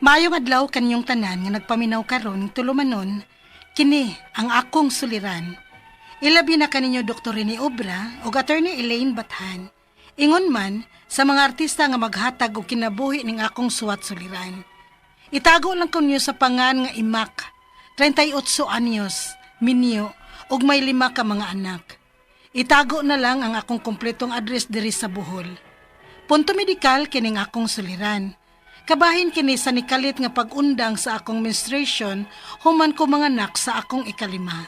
Maayong adlaw kanyong tanan nga nagpaminaw karon tulumanon, kini ang akong suliran. Ilabi na kaninyo Dr. Rene Obra o Attorney Elaine Bathan. Ingon man sa mga artista nga maghatag og kinabuhi ning akong suwat suliran. Itago lang ko niyo sa pangan nga Imak, 38 anyos, minyo, ug may 5 ka mga anak. Itago na lang ang akong kompletong address diri sa Bohol. Punto medikal kining akong suliran. Kabahin kini sa nikalit nga pag-undang sa akong menstruation human ko mga anak sa akong ikalima.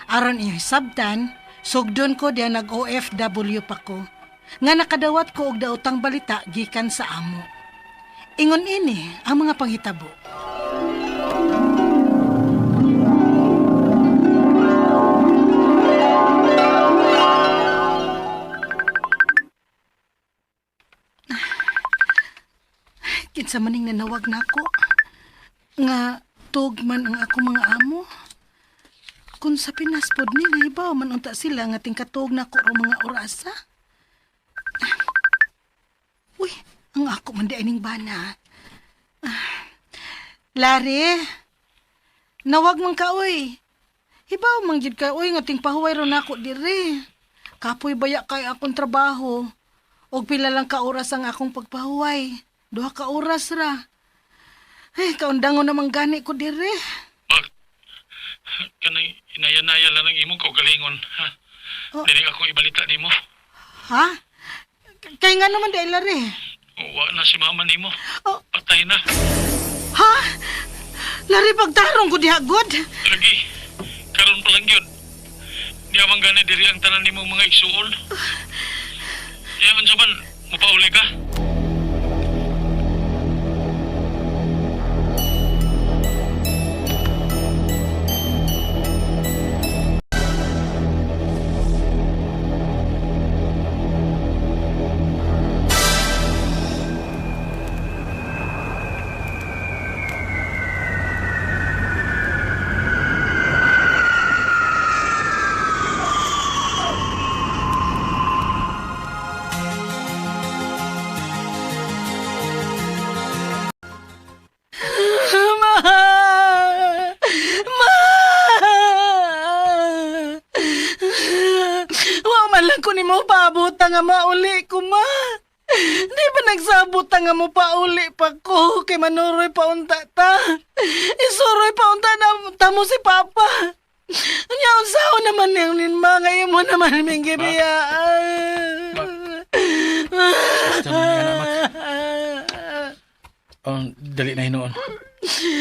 Aron iyo hisabtan, sugdon ko diya nag-OFW pa ko. Nga nakadawat ko og daotang balita gikan sa amo. Ingon ini ang mga panghitabo. Kinsa maning nanawag nako nga tugman ang ako mga amo. Kung sa Pinas pod ni nahibaw man unta sila nga tingkatug nako ang mga orasa. Uy, ang ako man di ining bana. Lari, nawag man ka uy. Hibaw man gid ka uy nga tingpahuway ro nako diri. Kapoy baya kay akong trabaho. Og pila lang ka oras ang akong pagpahuway. 2 ka oras ra. Ay, kaundangon naman gani ko dire. Kanay inaya-naya lang ang imong kaugalingon, ha? Oh. Dili ako ibalita nimo. Ha? Kaya nga naman dahil lari. Uwa na si mama nimo. Oh. Patay na. Ha? Lari pagtarong ko diha, God. Lagi, karon pa lang yun. Di amang gani diri ang tanan nimo mga igsuon. Yaman sa man, mapauli ka. Ko ni mo pabuta nga mauli ko, ma. Di ba nagsabot nga mo pauli pa ko kay manuroy pa unta ta. Isuroy pa unta na tamo si Papa. Anya unsaon naman yang ninma ngayon mo naman ming gibiyaan. Dali na hinoon.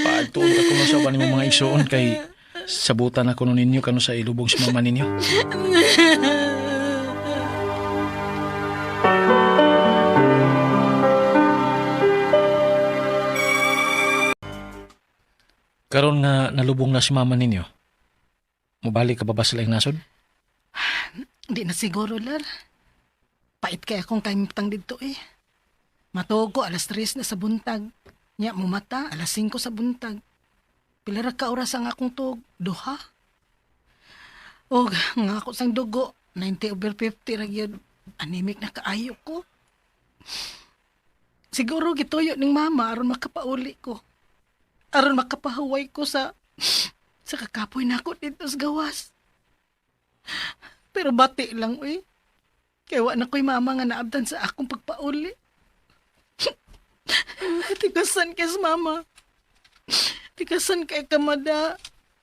Paagtuon ka kuno sa uban mo mga igsuon kay sabutan ako nun ninyo kano sa ilubong si mama ninyo. Karon nga nalubong na si mama ninyo. Mubalik ka ba ba sila yung nasod? Di na siguro, Lar. Pait kay akong kaimtang dito eh. Matuog ko alas 3 na sa buntag. Nya mumata alas 5 sa buntag. Pila ra ka oras ang akong tuog? 2. Og nga ako sang dugo, 90/50 ra gyud. Anemic na kaayo ko. Siguro gituyo ning mama aron makapauli ko. Aron makapahuway ko sa kakapoy nako dito sa gawas. Pero bati lang, uy. Kaya na ko'y mama nga naabdan sa akong pagpauli. Tigasan kay mama. Tigasan kay kamada.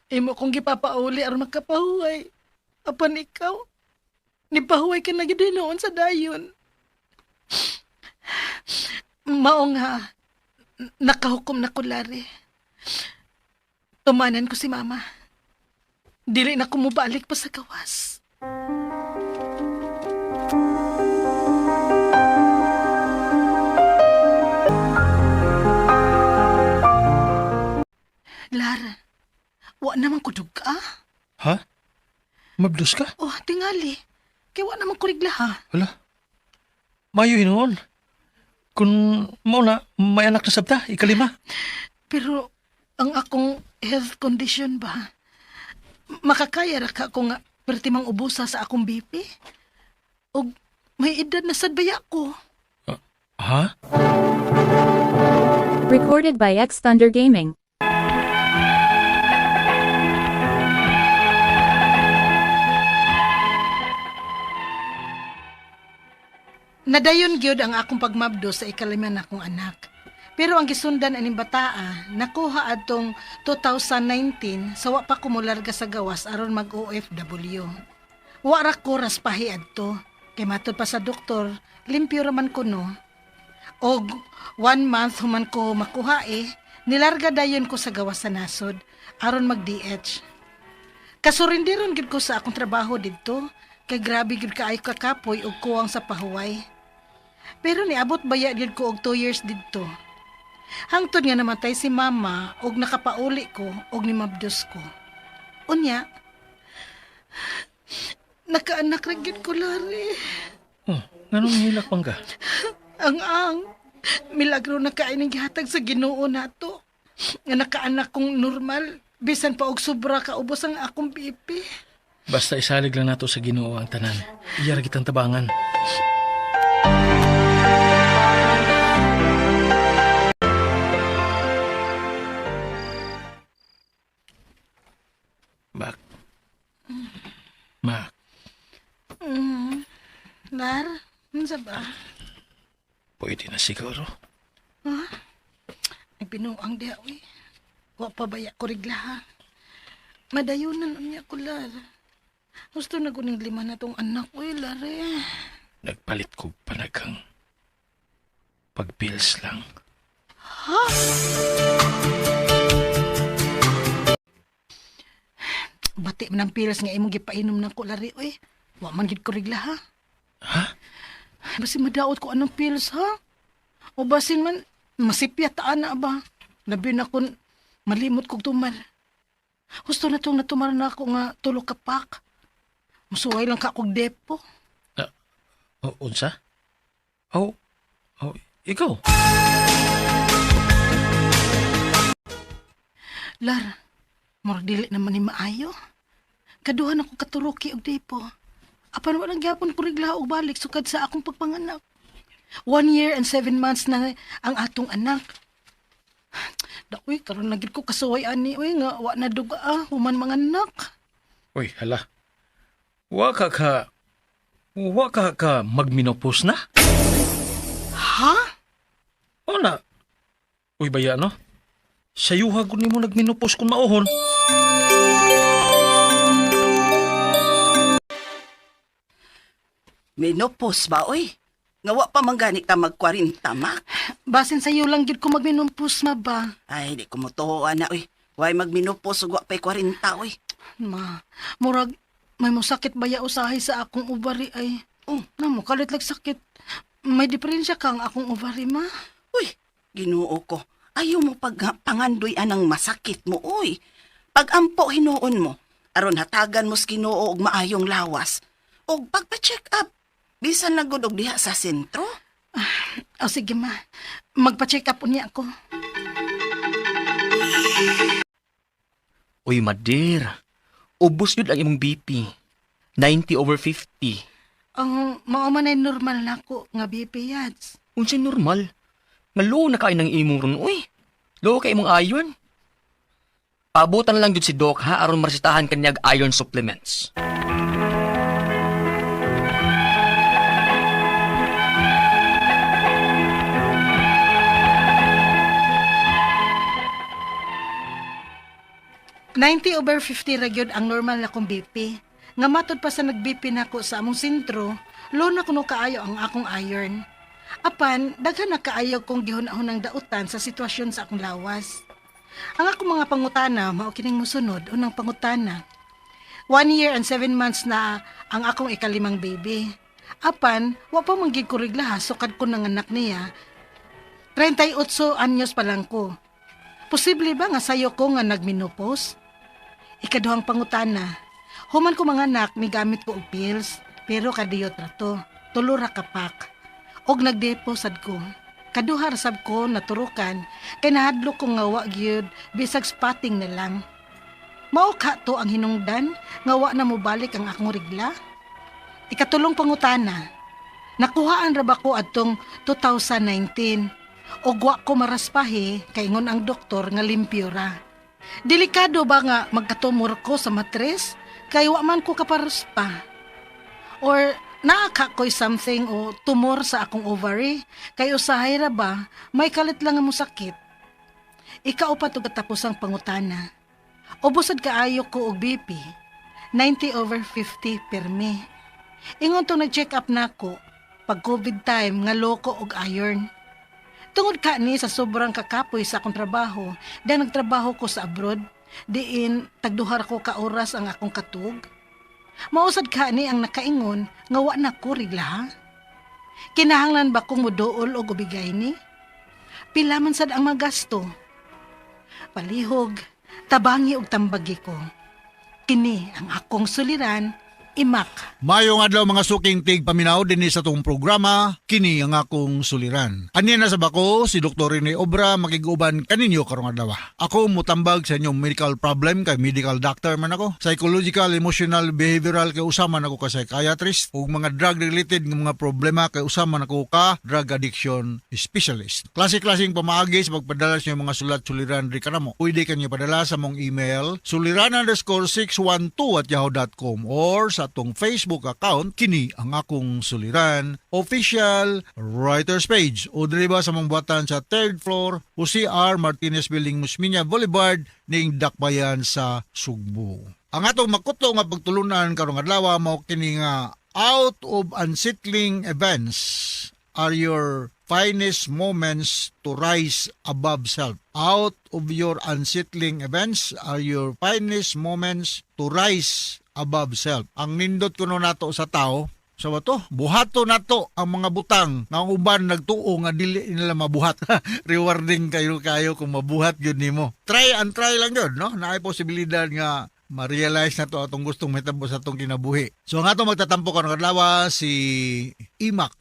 Imo kong gipapauli aron makapahuway. Apan ikaw, nipahuway ka na gid noon sa dayon. Mao nga, nakahukom na ko, Lari. Tumanan ko si mama. Dili na ko mubalik pa sa gawas. Lara, wa naman ko duga. Ha? Mablos ka? Oh, tingali. Kaya wa naman ko rigla, ha? Wala. Mayo hinoon. Kung mao na, may anak na sabta, ikalima. Pero ang akong health condition ba? Makakaya ra ka ko nga pertimang ubusa sa akong BP? O may edad na sad baya ko? Ha? Recorded by X Thunder Gaming. Nadayon gyud ang akong pagmabdo sa ikalima na akong anak. Pero ang gisundan aning bataa, nakuha adtong 2019 sa wa pa ko molarga sa gawas aron mag-OFW. Wa ra ko raspahi adto, kay matud pa sa doktor, limpyo raman ko no. Og 1 month human ko makuha nilarga dayon ko sa gawas sa nasod aron mag-DH. Kasurindiron gid ko sa akong trabaho didto, kay grabe gid kaayo kakapoy og kuwang sa pahuway. Pero niabot baya gid ko og 2 years didto. Hangtod nga namatay si mama og nakapauli ko og nimabdos ko. Unya, nakaanak ra gyud ko lari. Oh, nganong hilak pang ka? Ang milagro na kaining gihatag sa Ginoo nato. Nga nakaanak kong normal, bisan pa og sobra kaubos ang akong pipi. Basta isalig lang nato sa Ginoo ang tanan. Iyara kitang tabangan. Mak. Mak. Lar, unsa ba? Pwede na siguro. Ay binuang diha uy. Wa pa baya ko rigla ha. Madayunan unya ko lar. Gusto na kuning 5 na tong anak uy lare. Nagpalit ko panagang pag-bills lang. Bati man ang pills nga imong gipainom na ko lari oy. Wa man gid ko rigla ha. Ha? Basin madaot ko anong pills ha. O basin man masipya ta ana ba. Labi na kun malimot kog tumar. Gusto na tong natumar na ako nga tulo ka pak. Musuway lang ka kog depo. Unsa? Oh, ikaw? Lar, murag dili naman ni maayo. Kaduhan ako katuruki og depo. Apan walang gyapon ko rigla og balik sukad sa akong pagpanganak. 1 year and 7 months na ang atong anak. Dakoy karon na gid ko kasuway ani oy nga wa na duga human mga anak. Uy, hala. Wa ka magminopause na? Ha? O na. Uy, baya no? Sayuha ko nimo nagminopause kung maohon. Menopause ba, oy? Nga wa pa manggani ka mag-40, mak? Basin sa iyo lang gid ko magminumpus ma ba? Ay, di ko motuhoan na, oy. Way magmenopause ug wa pa'y 40, oy. Ma, murag may mosakit baya usahay sa akong ovary ay. Oh, namo kalit lag sakit. May diferensya kang akong ovary ma. Uy, Ginoo ko. Ayaw mo pangandoy anang masakit mo, oy. Pag-ampo hinuon mo, aron hatagan mo sa Ginoo og maayong lawas. Og pagpa-check up, bisan lang gud og diha sa sentro. O sige ma, magpa-check up unya ako. Uy, Madir. Ubos yun ang imong BP. 90/50. Ang mao man ay normal na ko nga BP yads. Unsay normal? Nga low na kain ng imong ron, uy. Low ka imong iron. Paabutan lang yun si Doc ha, aron maresitahan kanyag iron supplements. (90/50) ra gyud ang normal na kong BP. Nga matod pa sa nag-BP nako sa among sentro, low na kuno kaayo ang akong iron. Apan, daghan na kaayo kong gihunahon ng dautan sa sitwasyon sa akong lawas. Ang akong mga pangutana, mao kining mosunod, unang pangutana. 1 year and 7 months na ang akong ikalimang baby. Apan, wa pa man gid ko rigla sukad ko ng anak niya. 38 anyos pa lang ko. Posible ba nga sayo ko nga nagmenopause? Ikaduhang pangutana. Human ko mga anak, may gamit ko og pills, pero kadiyot ra to. Tulo ra ka pak. Og nagdepo sad ko. Kaduha ra sab ko naturukan, kay nahadlok ko nga wa gyud bisag spotting na lang. Mao ka to ang hinungdan nga wa na mo balik ang akong rigla? Ikatulong pangutana. Nakuhaan ra ba ko adtong 2019? O wa ko maraspahe, kaingon ang doktor nga limpyo ra. Delikado ba nga magkatumor ko sa matres, kay wa man ko kaparaspa? Or naaka ko'y something o tumor sa akong ovary, kay usahay ra ba, may kalit lang nga mo sakit. Ikaw pa to katapos ang pangutana. Ubusad kaayo ko og BP, 90/50 permi. Ingon to nag-check up na ko, pag COVID time nga loko og iron. Tungod ka ni sa sobrang kakapoy sa akong trabaho, dahil nagtrabaho ko sa abroad, diin tagduhar ko ka oras ang akong katug. Mausad ka ni ang nakaingon nga wa na ko rigla ha? Kinahanglan ba kong muduol o gubigay ni? Pila man sad ang magasto. Palihog, tabangi og tambagi ko. Kini ang akong suliran, Imak. Mayong adlaw mga suking tig paminaw din sa tong programa, kini ang akong suliran. Ani na sa bako, si Dr. Rene Obra makiguban kaninyo karong adlaw. Ako mutambag sa inyong medical problem kay medical doctor man ako. Psychological, emotional, behavioral kay usama na ako ka psychiatrist ug mga drug related nga mga problema kay usama na ako ka drug addiction specialist. Klase-klaseng pamaagi sa pagpadala sa inyong mga sulat-suliran di kanamo. Pwede kanyo padala sa mong email suliran_612@yahoo.com or sa atong Facebook account, kini ang akong suliran, official writers page. O diriba sa mong buhatan sa 3rd floor, Jose R. Martinez Building, Musmiña Boulevard, ning Dakbayan sa Sugbo. Ang atong makuto nga pagtulunan karong adlaw mao kini nga out of unsettling events are your finest moments to rise above self. Out of your unsettling events are your finest moments to rise above self. Ang nindot kuno nato sa tao, sa wato, buhato nato ang mga butang nga ang uban nagtuo nga dili nila mabuhat. Rewarding kayo kung mabuhat gyud nimo. Try and try lang gyud, no? Naay posibilidad nga ma-realize na to atong gustong mahitabo sa atong kinabuhi. So ang atong magtatampo karong adlaw si Imak,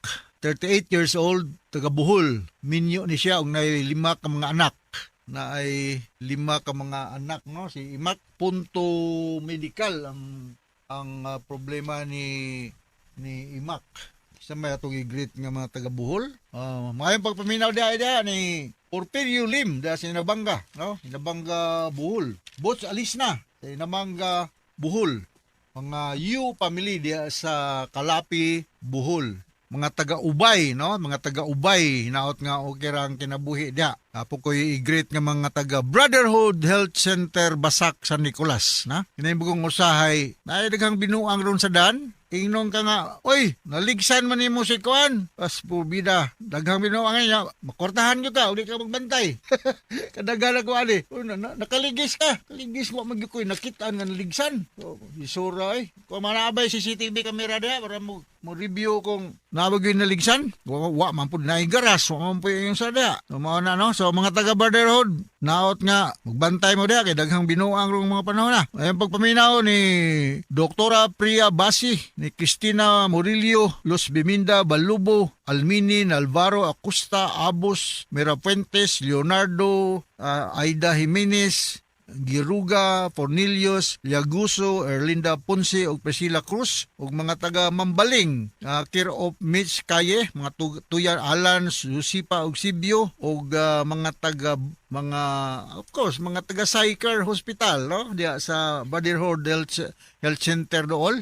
38 years old, taga Bohol. Minyo ni siya og nay 5 ka mga anak. Na ay 5 ka mga anak, no? Si Imak, punto medical ang problema ni Imak. Isa may atong i-greet nga mga taga Bohol. Mayong pagpaminaw dia ni Porfirio Lim da sa Inabanga, no? Inabanga Bohol. Bots alis na sa Inabanga Bohol. Mga Yu family dia sa Kalapi Bohol. Mga taga-ubay, no? Mga taga-ubay, hinaot nga okay ra ang kinabuhi dia. Apo ko i-greet nga mga taga Brotherhood Health Center Basak San Nicolas, na? Kinahibugong usahay, na daghang binuang ron sa dan. Ingnon ka nga, oy, naligsan man nimo si Kuan. As bida, daghang binuang niya, makortahan nyo ka, uli ka magbantay. Kadaghan ako ani, nakaligis ka. Kaligis mo magikoy, nakitaan nga naligsan. So, isura eh. Kung manabay CCTV camera dia para mo review kung nabagay naligsan. Wa man pud naay garas, wa man pud yung sada. So mao na no. So mga taga Brotherhood, naot nga magbantay mo dia kay daghang binuang rong mga panahon na. Ayun pagpaminaw ni Doktora Priya Basi, ni Cristina Murillo, Los Biminda Balubo, Alminin, Alvaro Acosta, Abos, Mira Fuentes, Leonardo, Aida Jimenez, Giruga, Fornilius, Liaguso, Erlinda Ponce ug Priscilla Cruz ug mga taga Mambaling, care of Mitch Caye, mga Tuyan Alan, Susipa ug Sibyo ug mga taga of course mga taga Sycar Hospital, no? Diya sa Brotherhood Health Center dool.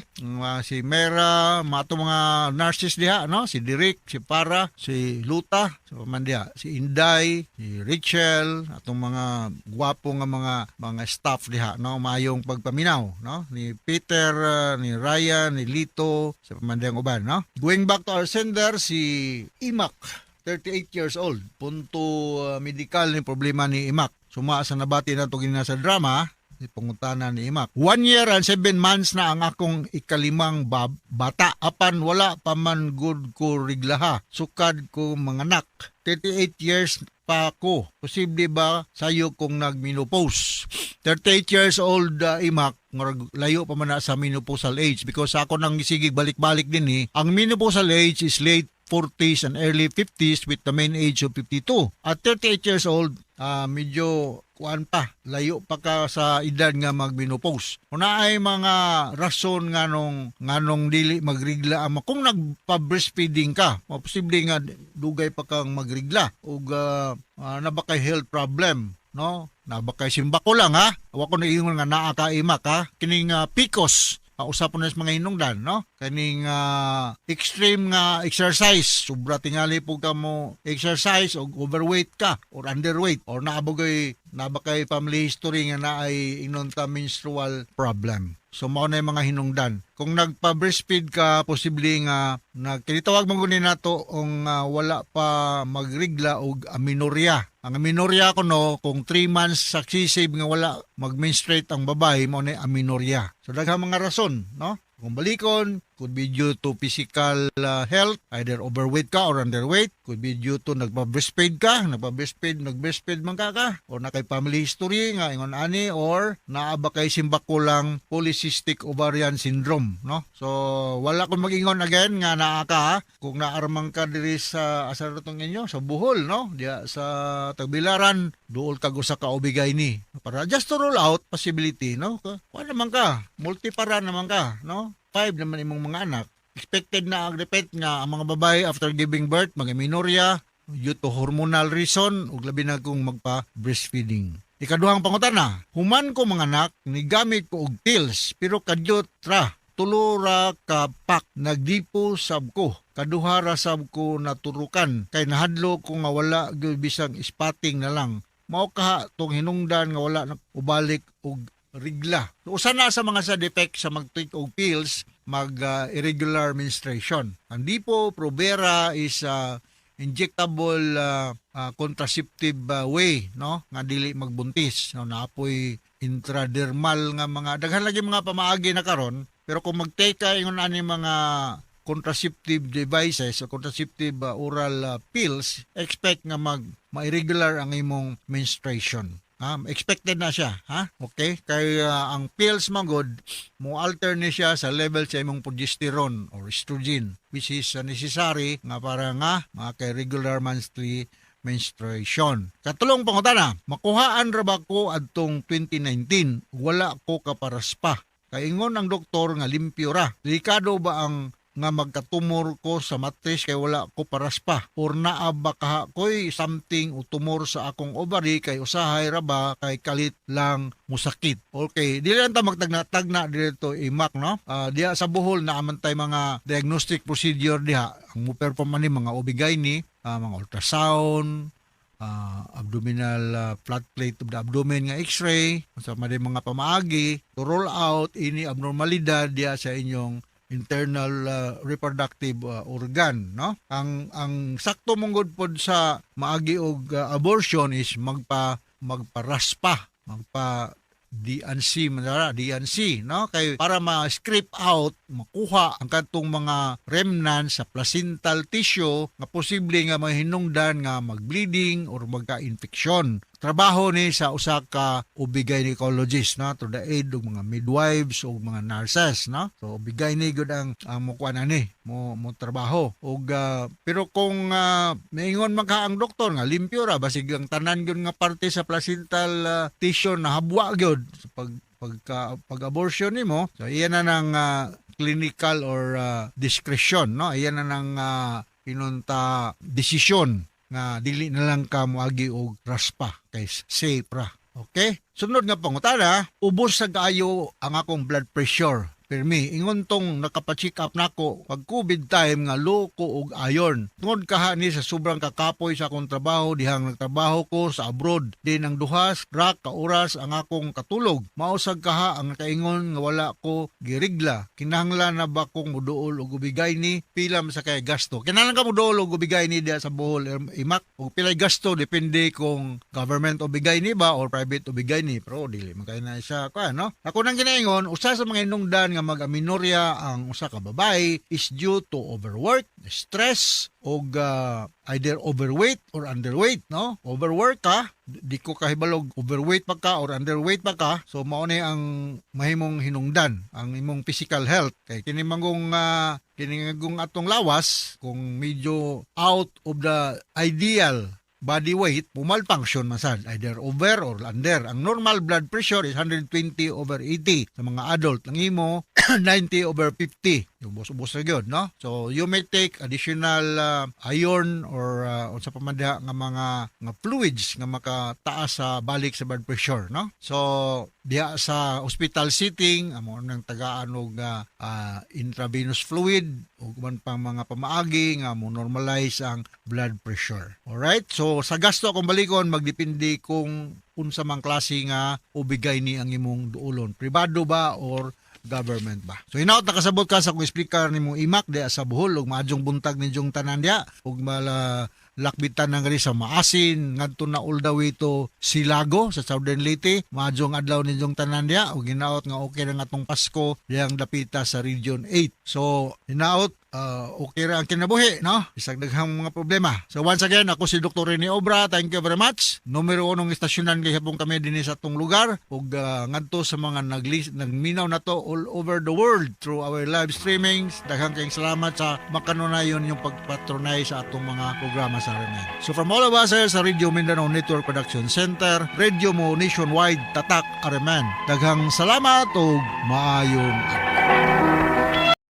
Si Mera, mga nurses diha, no? Si Derek, si Para, si Luta, so man diha, si Inday, si Rachel, atong mga gwapo nga mga staff diha, no? Mayong pagpaminaw, no? Ni Peter, ni Ryan, ni Lito, sa pamandang uban, no? Going back to our sender, si Imak, 38 years old. Punto medical ni problema ni Imak. Suma sa nabati na ito sa drama, pangutana ni Imak. 1 year and 7 months na ang akong ikalimang bata. Apan wala pa man good ko riglaha. Sukad ko manganak. 38 years pa ko. Posible ba sayo kong nagmenopause? 38 years old Imak, layo pa man na sa menopausal age because ako nang isigig balik-balik din Ang menopausal age is late 40s and early 50s with the main age of 52. At 38 years old, medyo kuan pa, layo pa ka sa edad nga magmenopause. Una ay mga rason nganong dili magrigla ama kung nagpa-breastfeeding ka, posible nga dugay pa kang magrigla ug nabakay health problem, no? Nabakay simbako lang ha. Wa ko naingon nga naa ka imak ha. Kining PCOS usapon na sa mga hinungdan, no? Kaning extreme nga exercise, sobra tingali po ka mo exercise o overweight ka or underweight or nabakay family history nga naay inon ta menstrual problem. So mao na yung mga hinungdan. Kung nagpa-breastfeed ka, posible nga kinitawag mo gunin nato ang wala pa magrigla og amenorrhea. Ang amenorrhea kuno kung 3 months successive nga wala mag-menstruate ang babae, mao na amenorrhea. So daghang mga rason, no? Kung balikon, could be due to physical health, either overweight ka or underweight. Could be due to nagpa-breastfeed ka, nag-breastfeed man ka, or nakay family history nga ingon ani, or naaba kay simbakulang polycystic ovarian syndrome, no? So wala ko mag-ingon again nga naa ka, kung naarmang ka diri sa asa ratong inyo sa Bohol, no? Diya sa Tagbilaran, duol kag usa ka obigay ni. Para just to rule out possibility, no? Kuha naman ka, multipara naman ka, no? 5 naman imong mga anak. Expected na ang repeat nga ang mga babae after giving birth, mga amenorrhea, due to hormonal reason, ug labi na kung magpa-breastfeeding. Ikaduhang pangutana, human ko mga anak, nigamit ko og pills, pero kadyot ra, tulura ka pak, nagdipo sab ko. Kaduha ra sab ko naturukan, kay nahadlo ko nga wala gyud bisang spotting na lang. Mao kaha tong hinungdan nga wala na ubalik og rigla. So, usa na sa mga side effects sa mag-take og pills, irregular menstruation. Ang Dipo Provera is injectable contraceptive way, no? Nga dili magbuntis. No? Naapoy intradermal nga mga daghan lagi mga pamaagi na karon, pero kung mag-take ka ingon ani mga contraceptive devices o contraceptive oral pills, expect nga ma-irregular ang imong menstruation. Expected na siya, ha? Okay? Kaya ang pills magod, mo alter ni siya sa level sa imong progesterone or estrogen, which is necessary nga para nga makay regular monthly menstruation. Katulong pangutana, makuhaan ra ba ko adtong 2019, wala ko kaparas pa. Kay ingon ang doktor nga limpyo ra. Delikado ba ang nga magkatumor ko sa matris kay wala ko paras pa, or naa ba kaha ko'y something o tumor sa akong ovary kay usahay ra ba kay kalit lang musakit. Okay, dili lang ta magtagna-tagna dito imak, no? Diha sa Bohol na amantay mga diagnostic procedure diha ang mo perform ani mga OB-GYN, mga ultrasound, abdominal flat plate of the abdomen nga x-ray, sa mga pamaagi to rule out ini abnormalidad diha sa inyong internal reproductive organ, no? Ang sakto mong pod sa maagi og abortion is magparaspa, magpa DNC, no? Kay para ma-script out, makuha ang katong mga remnants sa placental tissue nga posible nga mahinungdan nga mag-bleeding or magka-infeksyon. Trabaho ni sa usa ka OB-gynecologist, no? To the aid og mga midwives o mga nurses, no? So OB-gyne gud ang mukuan ani mo trabaho. Og pero kung maingon man ka ang doktor nga limpyo ra basig ang tanan gyud nga parte sa placental tissue na habwa gyud pag-abortion nimo, so iyan na ng clinical or discretion, no? Iyan na ng pinunta desisyon nga dili na lang ka moagi og raspa kay safe ra. Okay? Sunod nga pangutana, ubos sa kaayo ang akong blood pressure. Permi, ingon tong nakapacheck up nako pag COVID time nga low ko og iron. Tungod kaha ni sa sobrang kakapoy sa akong trabaho dihang nagtrabaho ko sa abroad. Din ang duhas ra ka oras ang akong katulog. Mausag kaha ang nakaingon nga wala ko girigla. Kinahanglan na ba kong muduol og ubigay ni pila sa kay gasto. Kinahanglan ka muduol og ubigay ni diha sa Bohol imak og pilay gasto depende kung government ubigay ni ba or private ubigay ni. Pero dili man kay na siya ko, no? Ako nang ginaingon usa sa mga hinungdan nga mag-amenorrhea ang usa ka babae is due to overwork, stress, o either overweight or underweight, no? Overwork ka, di ko kahibalog overweight pa ka or underweight pa ka, so mao ni ang mahimong hinungdan ang imong physical health. Kay kini mangong atong lawas kung medyo out of the ideal body weight pumalfunction man sad, either over or under. Ang normal blood pressure is 120/80 sa mga adult. Ang imo 90/50. Yung bus na yun, no? So you may take additional iron or unsa pa man diha nga mga fluids nga makataas sa balik sa blood pressure, no? So diha sa hospital setting amo nang tagaan og intravenous fluid ug man pang mga pamaagi nga mo normalize ang blood pressure. Alright? So sa gasto kung balikon magdepende kung unsa mang klase nga ubigay ni ang imong duolon, pribado ba or government ba. So hinaut nakasabot ka sa kung explicar ni mong imak diya sa Bohol ug maadjong buntag ninyong tanan diya ug mala lakbitan ng gali sa Maasin ngadto na all the way to Silago sa Southern Leyte, maadjong adlaw ninyong tanan diya ug hinaut nga okay ra nga tong Pasko diyang dapita sa Region 8. So hinaut okay ra ang kinabuhi, no? Isang daghang mga problema. So once again, ako si Dr. Rene Obra. Thank you very much. Numero 1 istasyonan kay hapon kami dinhi sa atong lugar ug ngadto sa mga nagminaw na to all over the world through our live streamings. Daghang kayong salamat sa makanunayon yung pagpatronize sa atong mga programa sa Remen. So from all of us here sa Radio Mindanao Network Production Center, Radio mo nationwide tatak Areman. Daghang salamat ug maayong adlaw.